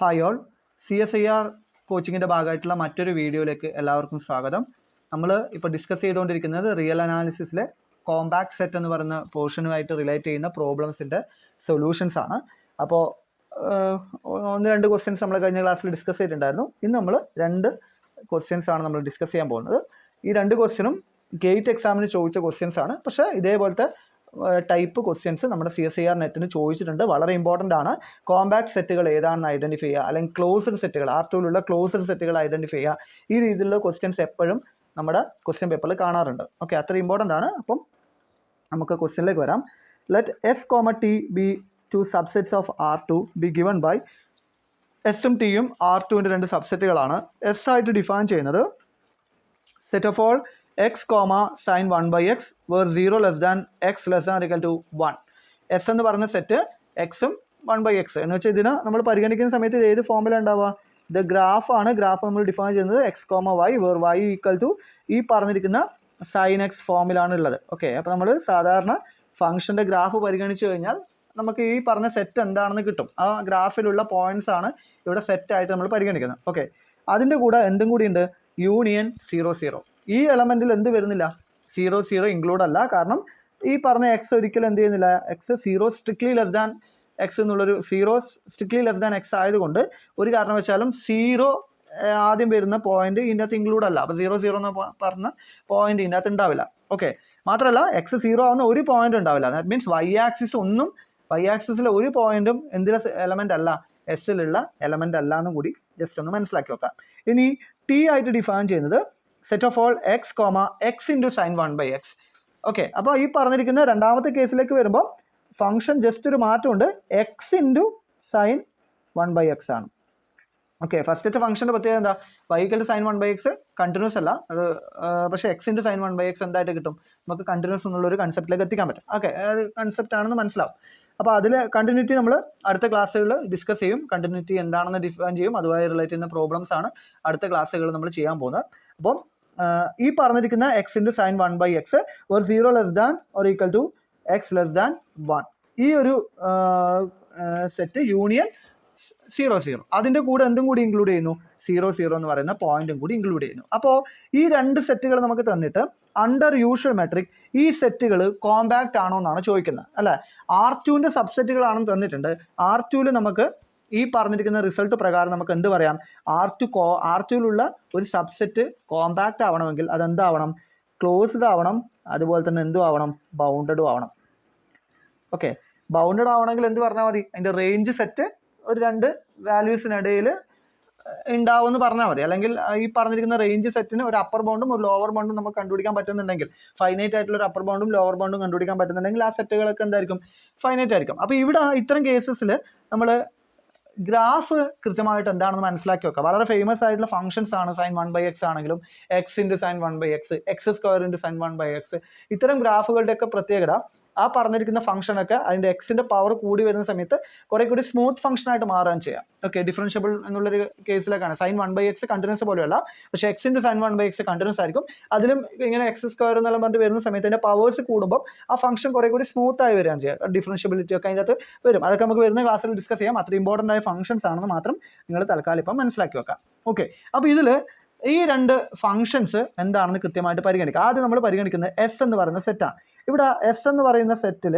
Hi all, CSIR കോച്ചിങ്ങിൻ്റെ ഭാഗമായിട്ടുള്ള മറ്റൊരു വീഡിയോയിലേക്ക് എല്ലാവർക്കും സ്വാഗതം. നമ്മൾ ഇപ്പോൾ ഡിസ്കസ് ചെയ്തുകൊണ്ടിരിക്കുന്നത് റിയൽ അനാലിസിസിലെ കോമ്പാക്ട് സെറ്റ് എന്ന് പറയുന്ന പോർഷനുമായിട്ട് റിലേറ്റ് ചെയ്യുന്ന പ്രോബ്ലംസിൻ്റെ സൊല്യൂഷൻസ് ആണ്. അപ്പോൾ ഒന്ന് രണ്ട് ക്വസ്റ്റ്യൻസ് നമ്മൾ കഴിഞ്ഞ ക്ലാസ്സിൽ ഡിസ്കസ് ചെയ്തിട്ടുണ്ടായിരുന്നു. ഇന്ന് നമ്മൾ രണ്ട് ക്വസ്റ്റ്യൻസ് ആണ് നമ്മൾ ഡിസ്കസ് ചെയ്യാൻ പോകുന്നത്. ഈ രണ്ട് ക്വസ്റ്റ്യനും ഗേറ്റ് എക്സാമിന് ചോദിച്ച ക്വസ്റ്റ്യൻസ് ആണ്. പക്ഷേ ഇതേപോലത്തെ ടൈപ്പ് ക്വസ്റ്റ്യൻസ് നമ്മുടെ CSIR നെറ്റിന് ചോദിച്ചിട്ടുണ്ട്. വളരെ ഇമ്പോർട്ടൻ്റ് ആണ്. കോമ്പാക്ട് സെറ്റുകൾ ഏതാണെന്ന് ഐഡൻറ്റിഫൈ ചെയ്യുക, അല്ലെങ്കിൽ ക്ലോസ്ഡ് സെറ്റുകൾ, R2ലുള്ള ക്ലോസ്ഡ് സെറ്റുകൾ ഐഡൻറ്റിഫൈ ചെയ്യുക. ഈ രീതിയിലുള്ള ക്വസ്റ്റ്യൻസ് എപ്പോഴും നമ്മുടെ ക്വസ്റ്റ്യൻ പേപ്പറിൽ കാണാറുണ്ട്. ഓക്കെ, അത്ര ഇമ്പോർട്ടൻ്റ് ആണ്. അപ്പം നമുക്ക് ക്വസ്റ്റ്യനിലേക്ക് വരാം. Let S, T be two subsets of R2 be given by എസും ടിയും R2ൻ്റെ രണ്ട് സബ്സെറ്റുകളാണ്. എസ് ആയിട്ട് ഡിഫൈൻ ചെയ്യുന്നത് set of all x, sin 1 by x where 0 less than x less than or equal to 1. S എന്ന് പറയുന്ന സെറ്റ് എക്സും 1 by x എന്ന് വെച്ചാൽ ഇതിനെ നമ്മൾ പരിഗണിക്കുന്ന സമയത്ത് ഇത് ഏത് ഫോമിലാണ് ഉണ്ടാവുക? ഇത് ഗ്രാഫാണ്. ഗ്രാഫ് നമ്മൾ ഡിഫൈൻ ചെയ്യുന്നത് x, y where y equal to ഈ പറഞ്ഞിരിക്കുന്ന sin x ഫോമിലാണ് ഉള്ളത്. ഓക്കെ, അപ്പോൾ നമ്മൾ സാധാരണ ഫംഗ്ഷൻ്റെ ഗ്രാഫ് പരിഗണിച്ചു കഴിഞ്ഞാൽ നമുക്ക് ഈ പറഞ്ഞ സെറ്റ് എന്താണെന്ന് കിട്ടും. ആ ഗ്രാഫിലുള്ള പോയിന്റ്സ് ആണ് ഇവിടെ സെറ്റായിട്ട് നമ്മൾ പരിഗണിക്കുന്നത്. ഓക്കെ, അതിൻ്റെ കൂടെ എന്തും കൂടി ഉണ്ട്, യൂണിയൻ 0, 0. ഈ എലമെൻറ്റിൽ എന്ത് വരുന്നില്ല? 0, 0 ഇൻക്ലൂഡ് അല്ല. കാരണം ഈ പറഞ്ഞ എക്സ് ഒരിക്കലും എന്ത് ചെയ്യുന്നില്ല, X 0 strictly less than X എന്നുള്ളൊരു 0 സ്ട്രിക്ട്ലി ലെസ് ദാൻ എക്സ് ആയതുകൊണ്ട് ഒരു കാരണവശാലും 0 ആദ്യം വരുന്ന പോയിന്റ് ഇതിൻ്റെ അകത്ത് ഇൻക്ലൂഡ് അല്ല. അപ്പോൾ 0, 0 എന്ന് പറഞ്ഞ പോയിന്റ് ഇതിൻ്റെ അകത്ത് ഉണ്ടാവില്ല. ഓക്കെ, മാത്രമല്ല എക്സ് 0 ആവുന്ന ഒരു പോയിന്റ് ഉണ്ടാവില്ല. ദാറ്റ് മീൻസ് വൈ ആക്സിസിലെ ഒരു പോയിന്റും എന്തിലെ എലമെൻ്റ് അല്ല, എസ്സിലുള്ള എലമെൻ്റ് അല്ല എന്നും കൂടി ജസ്റ്റ് ഒന്ന് മനസ്സിലാക്കി വെക്കാം. ഇനി ടി ആയിട്ട് ഡിഫൈൻ ചെയ്യുന്നത് set of all x, x into sine 1 by x. Okay, അപ്പോൾ ഈ പറഞ്ഞിരിക്കുന്ന രണ്ടാമത്തെ കേസിലേക്ക് വരുമ്പോൾ ഫംഗ്ഷൻ ജസ്റ്റ് ഒരു മാറ്റമുണ്ട്, x into sine 1 by x ആണ്. ഓക്കെ, ഫസ്റ്റത്തെ ഫംഗ്ഷൻ്റെ പ്രത്യേകത എന്താ? y = sine 1 by x continuous അല്ല അത്, പക്ഷേ x into sine 1 by x എന്തായിട്ട് കിട്ടും? നമുക്ക് കണ്ടിന്യൂസ് എന്നുള്ളൊരു കൺസെപ്റ്റിലേക്ക് എത്തിക്കാൻ പറ്റും. ഓക്കെ, അത് കൺസെപ്റ്റ് ആണെന്ന് മനസ്സിലാവും. അപ്പോൾ അതിൽ കണ്ടിന്യൂറ്റി നമ്മൾ അടുത്ത ക്ലാസ്സുകളിൽ ഡിസ്കസ് ചെയ്യും. കണ്ടിന്യൂറ്റി എന്താണെന്ന് ഡിഫൈൻ ചെയ്യും. അതുമായി റിലേറ്റ് ചെയ്യുന്ന പ്രോബ്ലംസ് ആണ് അടുത്ത ക്ലാസ്സുകൾ നമ്മൾ ചെയ്യാൻ പോകുന്നത്. അപ്പം ഈ പറഞ്ഞിരിക്കുന്ന x into sine 1 by x ഒരു 0 less than or equal to x less than 1, ഈ ഒരു സെറ്റ് യൂണിയൻ 0, 0. അതിൻ്റെ കൂടെ എന്തും കൂടി ഇൻക്ലൂഡ് ചെയ്യുന്നു? 0, 0 എന്ന് പറയുന്ന പോയിന്റും കൂടി ഇൻക്ലൂഡ് ചെയ്യുന്നു. അപ്പോൾ ഈ രണ്ട് സെറ്റുകൾ നമുക്ക് തന്നിട്ട് അണ്ടർ യൂഷ്വൽ മെട്രിക് ഈ സെറ്റുകൾ കോമ്പാക്റ്റ് ആണോ എന്നാണ് ചോദിക്കുന്നത്, അല്ലേ? R2ൻ്റെ സബ്സെറ്റുകളാണെന്ന് തന്നിട്ടുണ്ട്. R2ൽ നമുക്ക് ഈ പറഞ്ഞിരിക്കുന്ന റിസൾട്ട് പ്രകാരം നമുക്ക് എന്ത് പറയാം? R2ലുള്ള ഒരു സബ്സെറ്റ് കോമ്പാക്റ്റ് ആവണമെങ്കിൽ അതെന്താവണം? ക്ലോസ്ഡ് ആവണം. അതുപോലെ തന്നെ എന്തും ആവണം? ബൗണ്ടഡും ആവണം. ഓക്കെ, ബൗണ്ടഡ് ആവണമെങ്കിൽ എന്ത് പറഞ്ഞാൽ മതി? അതിൻ്റെ റേഞ്ച് സെറ്റ് ഒരു രണ്ട് വാല്യൂസിനിടയിൽ ഉണ്ടാവുമെന്ന് പറഞ്ഞാൽ മതി. അല്ലെങ്കിൽ ഈ പറഞ്ഞിരിക്കുന്ന റേഞ്ച് സെറ്റിന് ഒരു അപ്പർ ബൗണ്ടും ഒരു ലോവർ ബൗണ്ടും നമുക്ക് കണ്ടുപിടിക്കാൻ പറ്റുന്നുണ്ടെങ്കിൽ, ഫൈനൈറ്റ് ആയിട്ടുള്ള ഒരു അപ്പർ ബൗണ്ടും ലോവർ ബൗണ്ടും കണ്ടുപിടിക്കാൻ പറ്റുന്നുണ്ടെങ്കിൽ ആ സെറ്റുകളൊക്കെ എന്തായിരിക്കും? ഫൈനൈറ്റ് ആയിരിക്കും. അപ്പോൾ ഇവിടെ ഇത്തരം കേസസിൽ നമ്മൾ ഗ്രാഫ് കൃത്യമായിട്ട് എന്താണെന്ന് മനസ്സിലാക്കി വെക്കുക. വളരെ ഫേമസ് ആയിട്ടുള്ള ഫംഗ്ഷൻസ് ആണ് സൈൻ 1 ബൈ എക്സ് ആണെങ്കിലും x into sine 1 by x, x square into sine 1 by x. ഇത്തരം ഗ്രാഫുകളുടെയൊക്കെ പ്രത്യേകത ആ പറഞ്ഞിരിക്കുന്ന ഫംഗ്ഷനൊക്കെ അതിൻ്റെ എക്സിൻ്റെ പവർ കൂടി വരുന്ന സമയത്ത് കുറേ കൂടി സ്മൂത്ത് ഫംഗ്ഷനായിട്ട് മാറാൻ ചെയ്യാം. ഓക്കെ, ഡിഫറൻഷ്യബിൾ എന്നുള്ളൊരു കേസിലേക്കാണ്. സൈൻ 1 ബൈ എക്സ് കണ്ടിന്യൂസ് പോലെയല്ല, പക്ഷേ x into sine 1 by x continuous ആയിരിക്കും. അതിലും ഇങ്ങനെ എക്സ് സ്ക്വയർ എന്നെല്ലാം പറഞ്ഞിട്ട് വരുന്ന സമയത്ത് അതിൻ്റെ പവേഴ്സ് കൂടുമ്പോൾ ആ ഫംഗ്ഷൻ കുറേ കൂടി സ്മൂത്ത് ആയി വരികയാണ് ചെയ്യുക. ഡിഫറൻഷ്യബിലിറ്റി ഒക്കെ അതിൻ്റെ അകത്ത് വരും. അതൊക്കെ നമുക്ക് വരുന്ന ക്ലാസ്സിൽ ഡിസ്കസ് ചെയ്യാം. അത്ര ഇമ്പോർട്ടൻ്റ് ആയ ഫംഗ്ഷൻസ് ആണെന്ന് മാത്രം നിങ്ങൾ തൽക്കാലം ഇപ്പം മനസ്സിലാക്കി വെക്കാം. ഓക്കെ, അപ്പോൾ ഇതിൽ ഈ രണ്ട് ഫംഗ്ഷൻസ് എന്താണെന്ന് കൃത്യമായിട്ട് പരിഗണിക്കുക. ആദ്യം നമ്മൾ പരിഗണിക്കുന്നത് എസ് എന്ന് പറയുന്ന സെറ്റാണ്. ഇവിടെ എസ് എന്ന് പറയുന്ന സെറ്റിൽ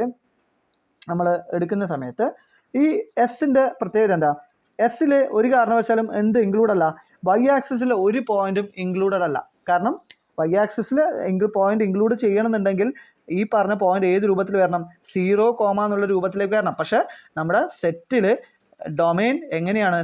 നമ്മൾ എടുക്കുന്ന സമയത്ത് ഈ എസിൻ്റെ പ്രത്യേകത എന്താ? എസ്സിൽ ഒരു കാരണവശാലും എന്ത് ഇൻക്ലൂഡ് അല്ല? വൈ ആക്സിസിൽ ഒരു പോയിന്റും ഇൻക്ലൂഡഡ് അല്ല. കാരണം വൈ ആക്സിസിൽ പോയിന്റ് ഇൻക്ലൂഡ് ചെയ്യണമെന്നുണ്ടെങ്കിൽ ഈ പറഞ്ഞ പോയിന്റ് ഏത് രൂപത്തിൽ വരണം? 0, എന്നുള്ള രൂപത്തിലേക്ക് വരണം. പക്ഷേ നമ്മുടെ സെറ്റിൽ ഡൊമൈൻ എങ്ങനെയാണ്?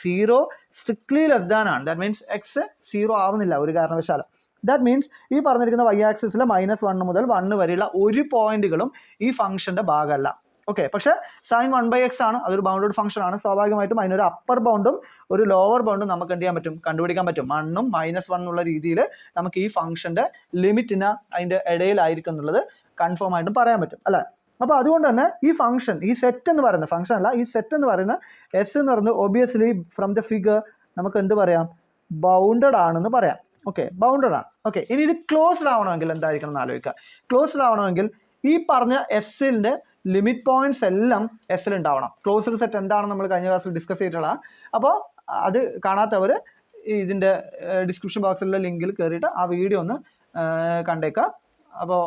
0 സ്ട്രിക്ട്ലി ലെസ് ദാൻ ആണ്. ദാറ്റ് മീൻസ് എക്സ് 0 ആവുന്നില്ല ഒരു കാരണവശാലും. ദാറ്റ് മീൻസ് ഈ പറഞ്ഞിരിക്കുന്ന വൈ ആക്സിസിലെ -1 മുതൽ 1 വരെയുള്ള ഒരു പോയിന്റുകളും ഈ ഫംഗ്ഷൻ്റെ ഭാഗമല്ല. ഓക്കെ, പക്ഷേ സൈൻ 1 ബൈ എക്സ് ആണ്, അതൊരു ബൗണ്ടഡ് ഫംഗ്ഷൻ ആണ്. സ്വാഭാവികമായിട്ടും അതിനൊരു അപ്പർ ബൗണ്ടും ഒരു ലോവർ ബൗണ്ടും നമുക്ക് എന്ത് ചെയ്യാൻ പറ്റും? കണ്ടുപിടിക്കാൻ പറ്റും. 1ഉം -1 എന്നുള്ള രീതിയിൽ നമുക്ക് ഈ ഫംഗ്ഷൻ്റെ ലിമിറ്റിന് അതിൻ്റെ ഇടയിലായിരിക്കും എന്നുള്ളത് കൺഫേം ആയിട്ടും പറയാൻ പറ്റും, അല്ലേ? അപ്പോൾ അതുകൊണ്ട് തന്നെ ഈ ഫംഗ്ഷൻ, ഈ സെറ്റ് എന്ന് പറയുന്ന ഫംഗ്ഷൻ അല്ല, ഈ സെറ്റ് എന്ന് പറയുന്ന എസ് എന്ന് പറയുന്നത് ഒബിയസ്ലി ഫ്രം ദ ഫിഗർ നമുക്ക് എന്ത് പറയാം? ബൗണ്ടഡ് ആണെന്ന് പറയാം. ഓക്കെ, ബൗണ്ടഡ് ആണ്. ഓക്കെ, ഇനി ഇത് ക്ലോസ്ഡ് ആവണമെങ്കിൽ എന്തായിരിക്കണം എന്ന് ആലോചിക്കുക. ക്ലോസ്ഡ് ആവണമെങ്കിൽ ഈ പറഞ്ഞ എസ്സിൻ്റെ ലിമിറ്റ് പോയിന്റ്സ് എല്ലാം എസ്സിൽ ഉണ്ടാവണം. ക്ലോസ്ഡ് സെറ്റ് എന്താണെന്ന് നമ്മൾ കഴിഞ്ഞ ക്ലാസ്സിൽ ഡിസ്കസ് ചെയ്തിട്ടുള്ള. അപ്പോൾ അത് കാണാത്തവർ ഇതിൻ്റെ ഡിസ്ക്രിപ്ഷൻ ബോക്സിലുള്ള ലിങ്കിൽ കയറിയിട്ട് ആ വീഡിയോ ഒന്ന് കണ്ടേക്കാം. അപ്പോൾ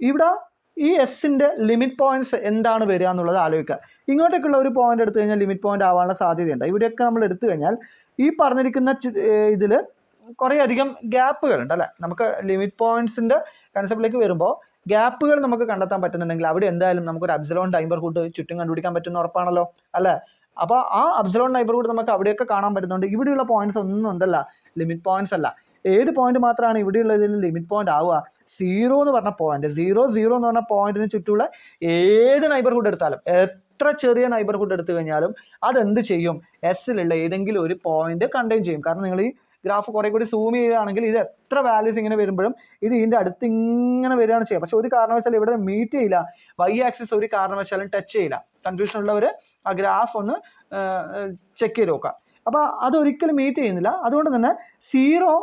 ഇവിടെ ഈ എസ്സിൻ്റെ ലിമിറ്റ് പോയിന്റ്സ് എന്താണ് വരിക എന്നുള്ളത് ആലോചിക്കുക. ഇങ്ങോട്ടേക്കുള്ള ഒരു പോയിന്റ് എടുത്തു കഴിഞ്ഞാൽ ലിമിറ്റ് പോയിന്റ് ആവാനുള്ള സാധ്യതയുണ്ട്. ഇവിടെയൊക്കെ നമ്മൾ എടുത്തു കഴിഞ്ഞാൽ ഈ പറഞ്ഞിരിക്കുന്ന ഇതിൽ കുറേ അധികം ഗ്യാപ്പുകളുണ്ട് അല്ലേ. നമുക്ക് ലിമിറ്റ് പോയിന്റ്സിൻ്റെ കൺസെപ്റ്റിലേക്ക് വരുമ്പോൾ ഗ്യാപ്പുകൾ നമുക്ക് കണ്ടെത്താൻ പറ്റുന്നുണ്ടെങ്കിൽ അവിടെ എന്തായാലും നമുക്കൊരു അബ്സലോൺ നൈബർഹുഡ് ചുറ്റും കണ്ടുപിടിക്കാൻ പറ്റുന്ന ഉറപ്പാണല്ലോ അല്ലേ. അപ്പോൾ ആ അബ്സലോൺ നൈബർഹുഡ് നമുക്ക് അവിടെയൊക്കെ കാണാൻ പറ്റുന്നുണ്ട്. ഇവിടെയുള്ള പോയിന്റ്സ് ഒന്നും എന്തല്ല, ലിമിറ്റ് പോയിന്റ്സ് അല്ല. ഏത് പോയിന്റ് മാത്രമാണ് ഇവിടെയുള്ള ഇതിൽ ലിമിറ്റ് പോയിന്റ് ആവുക? 0 എന്ന് പറഞ്ഞ പോയിന്റ്, 0 0 എന്ന് പറഞ്ഞ പോയിന്റിന് ചുറ്റുമുള്ള ഏത് നൈബർഹുഡ് എടുത്താലും, എത്ര ചെറിയ നൈബർഹുഡ് എടുത്തു കഴിഞ്ഞാലും അതെന്ത് ചെയ്യും? എസ്സിലുള്ള ഏതെങ്കിലും ഒരു പോയിന്റ് കണ്ടെയ്ൻ ചെയ്യും. കാരണം നിങ്ങൾ ഈ ഗ്രാഫ് കുറേ കൂടി സൂം ചെയ്യുകയാണെങ്കിൽ ഇത് എത്ര വാല്യൂസ് ഇങ്ങനെ വരുമ്പോഴും ഇത് ഇതിൻ്റെ അടുത്ത് ഇങ്ങനെ വരികയാണ് ചെയ്യുക. പക്ഷെ ഒരു കാരണവശാലും ഇവിടെ മീറ്റ് ചെയ്യില്ല. വൈ ആക്സിസ് ഒരു കാരണവശാലും ടച്ച് ചെയ്യില്ല. കൺഫ്യൂഷൻ ഉള്ളവർ ആ ഗ്രാഫ് ഒന്ന് ചെക്ക് ചെയ്ത് നോക്കാം. അപ്പോൾ അതൊരിക്കലും മീറ്റ് ചെയ്യുന്നില്ല. അതുകൊണ്ട് തന്നെ 0,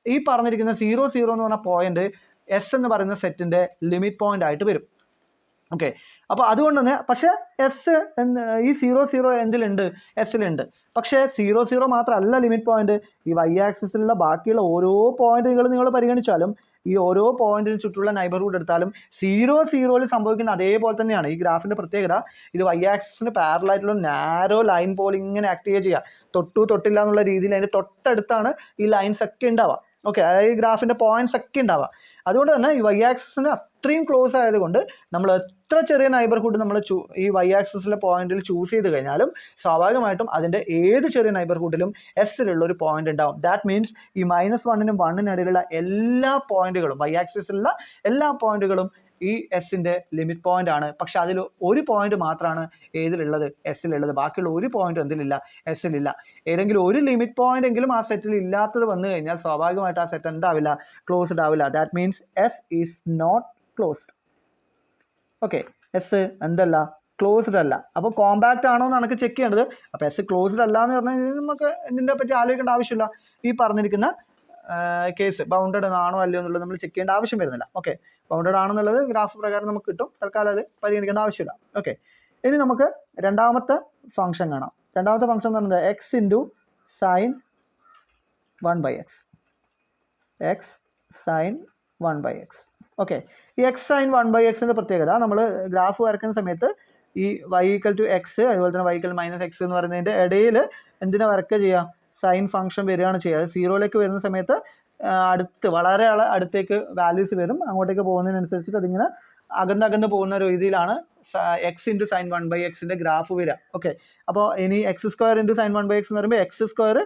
ഈ പറഞ്ഞിരിക്കുന്ന 0 0 എന്ന് പറഞ്ഞ പോയിന്റ് എസ് എന്ന് പറയുന്ന സെറ്റിൻ്റെ ലിമിറ്റ് പോയിന്റ് ആയിട്ട് വരും. ഓക്കെ, അപ്പോൾ അതുകൊണ്ട് തന്നെ പക്ഷേ എസ് ഈ 0 0 എന്തിലുണ്ട്? എസ്സിലുണ്ട്. പക്ഷേ 0 0 മാത്രമല്ല ലിമിറ്റ് പോയിന്റ്. ഈ വൈ ആക്സിസിലുള്ള ബാക്കിയുള്ള ഓരോ പോയിന്റുകൾ നിങ്ങൾ പരിഗണിച്ചാലും, ഈ ഓരോ പോയിന്റിന് ചുറ്റുള്ള നൈബർഹുഡ് എടുത്താലും 0 0 സംഭവിക്കുന്ന അതേപോലെ തന്നെയാണ്. ഈ ഗ്രാഫിൻ്റെ പ്രത്യേകത ഇത് വൈ ആക്സിസിന് പാരലായിട്ടുള്ള നാരോ ലൈൻ പോലെ ഇങ്ങനെ ആക്ട് ചെയ്യുക. തൊട്ടില്ല എന്നുള്ള രീതിയിൽ അതിൻ്റെ തൊട്ടടുത്താണ് ഈ ലൈൻസ് ഒക്കെ ഉണ്ടാവുക. ഓക്കെ, അതായത് ഈ ഗ്രാഫിൻ്റെ പോയിന്റ്സ് ഒക്കെ ഉണ്ടാവുക. അതുകൊണ്ട് തന്നെ ഈ വൈ ആക്സിസിന് അത്രയും ക്ലോസ് ആയതുകൊണ്ട് നമ്മൾ എത്ര ചെറിയ നൈബർഹുഡ് നമ്മൾ ഈ വൈ ആക്സിസിലെ പോയിന്റിൽ ചൂസ് ചെയ്ത് കഴിഞ്ഞാലും സ്വാഭാവികമായിട്ടും അതിൻ്റെ ഏത് ചെറിയ നൈബർഹുഡിലും എസ്സിലുള്ള ഒരു പോയിന്റ് ഉണ്ടാവും. ദാറ്റ് മീൻസ് ഈ -1നും 1നും ഇടയിലുള്ള എല്ലാ പോയിന്റുകളും, വൈ ആക്സിസിലുള്ള എല്ലാ പോയിന്റുകളും ഈ എസ്സിൻ്റെ ലിമിറ്റ് പോയിന്റ് ആണ്. പക്ഷെ അതിൽ ഒരു പോയിന്റ് മാത്രമാണ് ഏതിലുള്ളത്? എസ്സിലുള്ളത്. ബാക്കിയുള്ള ഒരു പോയിന്റ് എന്തിലില്ല? എസ്സിലില്ല. ഏതെങ്കിലും ഒരു ലിമിറ്റ് പോയിന്റ് എങ്കിലും ആ സെറ്റിൽ ഇല്ലാത്തത് വന്നു കഴിഞ്ഞാൽ സ്വാഭാവികമായിട്ട് ആ സെറ്റ് എന്താവില്ല? ക്ലോസ്ഡ് ആവില്ല. That means S is not closed. Okay, S എന്തല്ല? ക്ലോസ്ഡ് അല്ല. അപ്പോൾ കോമ്പാക്റ്റ് ആണോ എന്ന് നമുക്ക് ചെക്ക് ചെയ്യേണ്ടത്. അപ്പോൾ എസ് ക്ലോസ്ഡ് അല്ല എന്ന് പറഞ്ഞു കഴിഞ്ഞാൽ നമുക്ക് ഇതിനെ പറ്റി ആലോചിക്കേണ്ട ആവശ്യമില്ല. ഈ പറഞ്ഞിരിക്കുന്ന കേസ് ബൗണ്ടഡ് ആണോ അല്ലയോ എന്നുള്ളത് നമ്മൾ ചെക്ക് ചെയ്യേണ്ട ആവശ്യം വരുന്നില്ല. ഓക്കെ, ബൗണ്ടഡ് ആണെന്നുള്ളത് ഗ്രാഫ് പ്രകാരം നമുക്ക് കിട്ടും. തൽക്കാലം അത് പരിഗണിക്കേണ്ട ആവശ്യമില്ല. ഓക്കെ, ഇനി നമുക്ക് രണ്ടാമത്തെ ഫംഗ്ഷൻ കാണാം. രണ്ടാമത്തെ ഫംഗ്ഷൻ എന്ന് പറയുന്നത് x into sine 1/x. X sine 1/x. Okay, ഈ എക്സ് സൈൻ 1/xൻ്റെ പ്രത്യേകത, നമ്മൾ ഗ്രാഫ് വരയ്ക്കുന്ന സമയത്ത് ഈ y = x അതുപോലെ തന്നെ y - x എന്ന് പറയുന്നതിൻ്റെ ഇടയിൽ എന്തിനാ വരയ്ക്കുക ചെയ്യുക? സൈൻ ഫംഗ്ഷൻ വരികയാണ് ചെയ്യുക. അത് 0ലേക്ക് വരുന്ന സമയത്ത് വളരെ അടുത്തേക്ക് വാല്യൂസ് വരും. അങ്ങോട്ടേക്ക് പോകുന്നതിനനുസരിച്ചിട്ട് അതിങ്ങനെ അകന്ന് പോകുന്ന രീതിയിലാണ് എക്സ് ഇൻറ്റു സൈൻ 1/xൻ്റെ ഗ്രാഫ് വരിക. ഓക്കെ, അപ്പോൾ ഇനി x² ഇൻറ്റു സൈൻ 1/x എന്ന് പറയുമ്പോൾ x²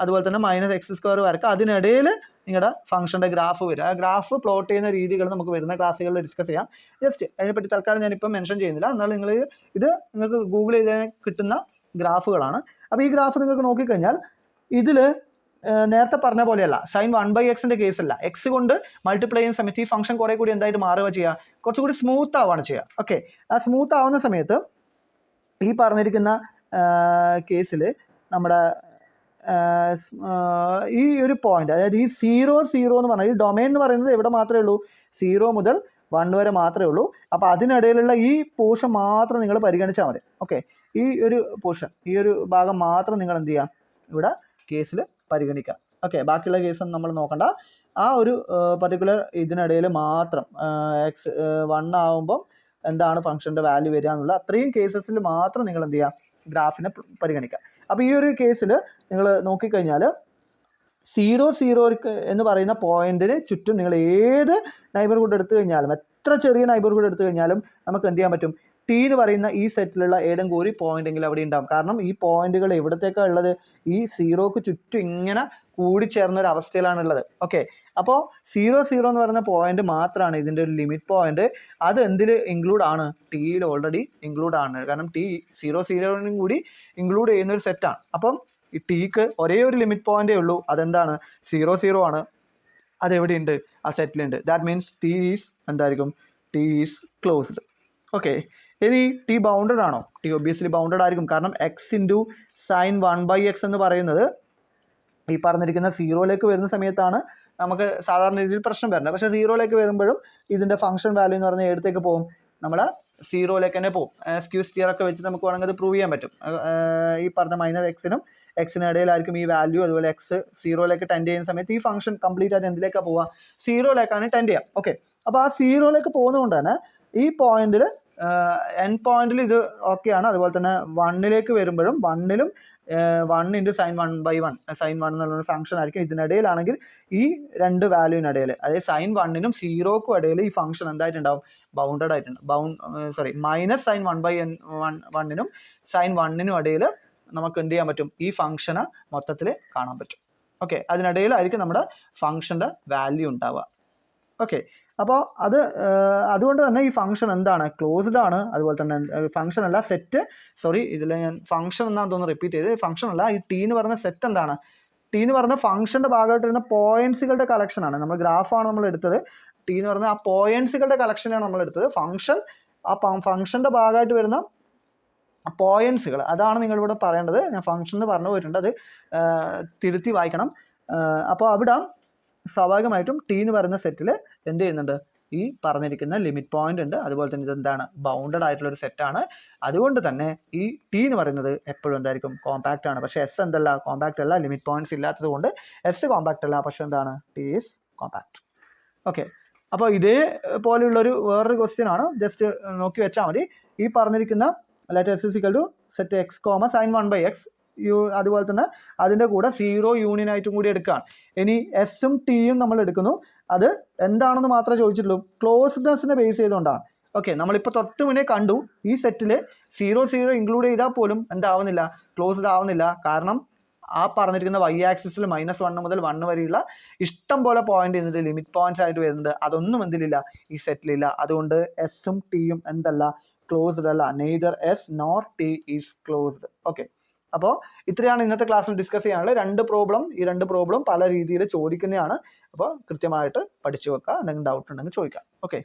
അതുപോലെ തന്നെ -x² വരക്കുക. അതിനിടയിൽ നിങ്ങളുടെ ഫംഗ്ഷൻ്റെ ഗ്രാഫ് വരിക. ആ ഗ്രാഫ് പ്ലോട്ട് ചെയ്യുന്ന രീതികൾ നമുക്ക് വരുന്ന ക്ലാസ്സുകളിൽ ഡിസ്കസ് ചെയ്യാം. ജസ്റ്റ് അതിനെപ്പറ്റി തൽക്കാലം ഞാനിപ്പോൾ മെൻഷൻ ചെയ്യുന്നില്ല. എന്നാൽ നിങ്ങൾക്ക് ഗൂഗിൾ ചെയ്ത് കിട്ടുന്ന ഗ്രാഫുകളാണ്. അപ്പോൾ ഈ ഗ്രാഫ് നിങ്ങൾക്ക് നോക്കിക്കഴിഞ്ഞാൽ ഇതിൽ നേരത്തെ പറഞ്ഞ പോലെയല്ല, സൈൻ 1/xൻ്റെ കേസല്ല. എക്സ് കൊണ്ട് മൾട്ടിപ്ലൈ ചെയ്യുന്ന സമയത്ത് ഈ ഫംഗ്ഷൻ കുറേ കൂടി എന്തായിട്ട് മാറുക ചെയ്യുക? കുറച്ചുകൂടി സ്മൂത്ത് ആവുകയാണ് ചെയ്യുക. ഓക്കെ, ആ സ്മൂത്ത് ആവുന്ന സമയത്ത് ഈ പറഞ്ഞിരിക്കുന്ന കേസിൽ നമ്മുടെ ഈ ഒരു പോയിന്റ്, അതായത് ഈ 0 0 എന്ന് പറഞ്ഞാൽ ഈ ഡൊമൈൻ എന്ന് പറയുന്നത് എവിടെ മാത്രമേ ഉള്ളൂ? 0 മുതൽ 1 വരെ മാത്രമേ ഉള്ളൂ. അപ്പോൾ അതിനിടയിലുള്ള ഈ പോർഷൻ മാത്രം നിങ്ങൾ പരിഗണിച്ചാൽ മതി. ഓക്കെ, ഈ ഒരു പോർഷൻ, ഈ ഒരു ഭാഗം മാത്രം നിങ്ങൾ എന്ത് ചെയ്യുക? ഇവിടെ കേസിൽ പരിഗണിക്കുക. ഓക്കെ, ബാക്കിയുള്ള കേസൊന്നും നമ്മൾ നോക്കണ്ട. ആ ഒരു പർട്ടിക്കുലർ ഇതിനിടയിൽ മാത്രം x1 ആകുമ്പം എന്താണ് ഫംഗ്ഷൻ്റെ വാല്യൂ വരിക എന്നുള്ള അത്രയും കേസസിൽ മാത്രം നിങ്ങൾ എന്ത് ചെയ്യുക? ഗ്രാഫിനെ പരിഗണിക്കുക. അപ്പോൾ ഈ ഒരു കേസിൽ നിങ്ങൾ നോക്കിക്കഴിഞ്ഞാൽ 0 0 എന്ന് പറയുന്ന പോയിന്റിന് ചുറ്റും നിങ്ങൾ ഏത് നൈബർഹുഡ് എടുത്തു കഴിഞ്ഞാലും, എത്ര ചെറിയ നൈബർഹുഡ് എടുത്തു കഴിഞ്ഞാലും നമുക്ക് എന്ത് ചെയ്യാൻ പറ്റും? ടി എന്ന് പറയുന്ന ഈ സെറ്റിലുള്ള ഏതെങ്കിലും ഒരു പോയിന്റ് എങ്കിലും അവിടെ ഉണ്ടാകും. കാരണം ഈ പോയിന്റുകൾ എവിടത്തേക്കാണ് ഉള്ളത്? ഈ 0ക്ക് ചുറ്റും ഇങ്ങനെ കൂടിച്ചേർന്ന ഒരു അവസ്ഥയിലാണുള്ളത്. ഓക്കെ, അപ്പോൾ 0 0 എന്ന് പറയുന്ന പോയിന്റ് മാത്രമാണ് ഇതിൻ്റെ ഒരു ലിമിറ്റ് പോയിന്റ്. അത് എന്തിൽ ഇൻക്ലൂഡ് ആണ്? ടിയിൽ ഓൾറെഡി ഇൻക്ലൂഡ് ആണ്. കാരണം ടി 0 0നും കൂടി ഇൻക്ലൂഡ് ചെയ്യുന്ന ഒരു സെറ്റാണ്. അപ്പം ഈ ടിക്ക് ഒരേ ഒരു ലിമിറ്റ് പോയിന്റേ ഉള്ളൂ. അതെന്താണ്? 0 0 ആണ്. അതെവിടെയുണ്ട്? ആ സെറ്റിലുണ്ട്. ദാറ്റ് മീൻസ് ടി ഈസ് എന്തായിരിക്കും? T is closed. ഓക്കെ, ഇനി ടി ബൗണ്ടഡ് ആണോ? ടി ഒബ്വിയസ്ലി ബൗണ്ടഡ് ആയിരിക്കും. കാരണം എക്സ് ഇൻറ്റു സൈൻ 1/x എന്ന് പറയുന്നത് ഈ പറഞ്ഞിരിക്കുന്ന 0ലേക്ക് വരുന്ന സമയത്താണ് നമുക്ക് സാധാരണ രീതിയിൽ പ്രശ്നം വരുന്നത്. പക്ഷേ 0ലേക്ക് വരുമ്പോഴും ഇതിൻ്റെ ഫംഗ്ഷൻ വാല്യൂ എന്ന് പറഞ്ഞാൽ ഏടത്തേക്ക് പോകും? നമ്മുടെ സീറോയിലേക്ക് തന്നെ പോകും. സ്ക്യൂ സ്റ്റിയർ ഒക്കെ വെച്ചിട്ട് നമുക്ക് വേണമെങ്കിൽ അത് പ്രൂവ് ചെയ്യാൻ പറ്റും. ഈ പറഞ്ഞ മൈനസ് എക്സിനും ഇടയിലായിരിക്കും ഈ വാല്യൂ. അതുപോലെ എക്സ് സീറോയിലേക്ക് ടെൻഡ് ചെയ്യുന്ന സമയത്ത് ഈ ഫംഗ്ഷൻ കംപ്ലീറ്റ് ആയിട്ട് എന്തിലേക്കാണ് പോവുക? സീറോയിലേക്കാണ് ടെൻഡ് ചെയ്യുക. ഓക്കെ, അപ്പോൾ ആ സീറോയിലേക്ക് പോകുന്നതുകൊണ്ട് തന്നെ ഈ പോയിന്റിൽ എൻ പോയിന്റിൽ ഇത് ഓക്കെയാണ്. അതുപോലെ തന്നെ 1ലേക്ക് വരുമ്പോഴും 1ലും 1 × sin 1/1 sin 1 എന്നുള്ളൊരു ഫംഗ്ഷൻ ആയിരിക്കും. ഇതിനിടയിലാണെങ്കിൽ ഈ രണ്ട് വാല്യൂവിനിടയിൽ, അതായത് sin 1നും 0ക്കും ഇടയിൽ ഈ ഫംഗ്ഷൻ എന്തായിട്ടുണ്ടാവും? ബൗണ്ടഡ് ആയിട്ടുണ്ട്. മൈനസ് sin 1/1നും sin 1നും ഇടയിൽ നമുക്ക് എന്ത് ചെയ്യാൻ പറ്റും? ഈ ഫംഗ്ഷനെ മൊത്തത്തിൽ കാണാൻ പറ്റും. ഓക്കെ, അതിനിടയിലായിരിക്കും നമ്മുടെ ഫംഗ്ഷൻ്റെ വാല്യൂ ഉണ്ടാവുക. ഓക്കെ, അപ്പോൾ അതുകൊണ്ട് തന്നെ ഈ ഫംഗ്ഷൻ എന്താണ്? ക്ലോസ്ഡ് ആണ്. അതുപോലെ തന്നെ ഫംഗ്ഷൻ അല്ല സെറ്റ്, ഇതിൽ ഞാൻ ഫംഗ്ഷൻ എന്നാണ് തോന്നുന്നു റിപ്പീറ്റ് ചെയ്ത്. ഫംഗ്ഷൻ അല്ല, ഈ ടി എന്ന് പറയുന്ന സെറ്റ് എന്താണ്? ടി എന്ന് പറയുന്ന ഫംഗ്ഷൻ്റെ ഭാഗമായിട്ട് വരുന്ന പോയിന്റ്സുകളുടെ കളക്ഷനാണ്. നമ്മൾ ഗ്രാഫാണ് നമ്മൾ എടുത്തത്. ടി എന്ന് പറയുന്ന ആ പോയിന്റ്സുകളുടെ കളക്ഷനാണ് നമ്മൾ എടുത്തത്. ഫംഗ്ഷൻ ആ ഫംഗ്ഷൻ്റെ ഭാഗമായിട്ട് വരുന്ന പോയിന്റ്സുകൾ, അതാണ് നിങ്ങളിവിടെ പറയേണ്ടത്. ഞാൻ ഫംഗ്ഷൻ എന്ന് പറഞ്ഞു പോയിട്ടുണ്ട്, അത് തിരുത്തി വായിക്കണം. അപ്പോൾ അവിടെ സ്വാഭാവികമായിട്ടും ടി എന്ന് പറയുന്ന സെറ്റിൽ എന്ത് ചെയ്യുന്നുണ്ട്? ഈ പറഞ്ഞിരിക്കുന്ന ലിമിറ്റ് പോയിന്റ് ഉണ്ട്. അതുപോലെ തന്നെ ഇതെന്താണ്? ബൗണ്ടഡ് ആയിട്ടുള്ളൊരു സെറ്റാണ്. അതുകൊണ്ട് തന്നെ ഈ ടി എന്ന് പറയുന്നത് എപ്പോഴും എന്തായിരിക്കും? കോമ്പാക്റ്റ് ആണ്. പക്ഷേ എസ് എന്തല്ല? കോമ്പാക്റ്റ് അല്ല. ലിമിറ്റ് പോയിന്റ്സ് ഇല്ലാത്തത് കൊണ്ട് എസ് കോമ്പാക്റ്റ് അല്ല. പക്ഷെ എന്താണ്? T is compact. ഓക്കെ, അപ്പോൾ ഇതേപോലെയുള്ളൊരു വേറൊരു ക്വസ്റ്റ്യൻ ആണ്. ജസ്റ്റ് നോക്കി വെച്ചാൽ മതി. ഈ പറഞ്ഞിരിക്കുന്ന let S is equal to set x comma sin 1/x, അതുപോലെ തന്നെ അതിൻ്റെ കൂടെ 0 യൂണിയൻ ആയിട്ടും കൂടി എടുക്കുകയാണ്. ഇനി എസും ടിയും നമ്മൾ എടുക്കുന്നു. അത് എന്താണെന്ന് മാത്രമേ ചോദിച്ചിട്ടുള്ളൂ. ക്ലോസ്ഡ്നെസ്സിനെ ബേസ് ചെയ്തുകൊണ്ടാണ്. ഓക്കെ, നമ്മളിപ്പോൾ തൊട്ട് മുന്നേ കണ്ടു ഈ സെറ്റിൽ 0 ഇൻക്ലൂഡ് ചെയ്താൽ പോലും എന്താവുന്നില്ല? ക്ലോസ്ഡ് ആവുന്നില്ല. കാരണം ആ പറഞ്ഞിരിക്കുന്ന y ആക്സിസിൽ -1 മുതൽ 1 വരെയുള്ള ഇഷ്ടം പോലെ പോയിന്റ് ചെയ്യുന്നത് ലിമിറ്റ് പോയിന്റ്സ് ആയിട്ട് വരുന്നുണ്ട്. അതൊന്നും എന്തിലില്ല? ഈ സെറ്റിലില്ല. അതുകൊണ്ട് എസും ടിയും എന്തല്ല? ക്ലോസ്ഡ് അല്ല. Neither S nor T is closed. Okay, അപ്പോൾ ഇത്രയാണ് ഇന്നത്തെ ക്ലാസ്സിൽ ഡിസ്കസ് ചെയ്യാനുള്ളത്. ഈ രണ്ട് പ്രോബ്ലം പല രീതിയിൽ ചോദിക്കുന്നതാണ്. അപ്പോൾ കൃത്യമായിട്ട് പഠിച്ചു വെക്കുക. എന്തെങ്കിലും ഡൗട്ട് ഉണ്ടെങ്കിൽ ചോദിക്കാം. ഓക്കെ.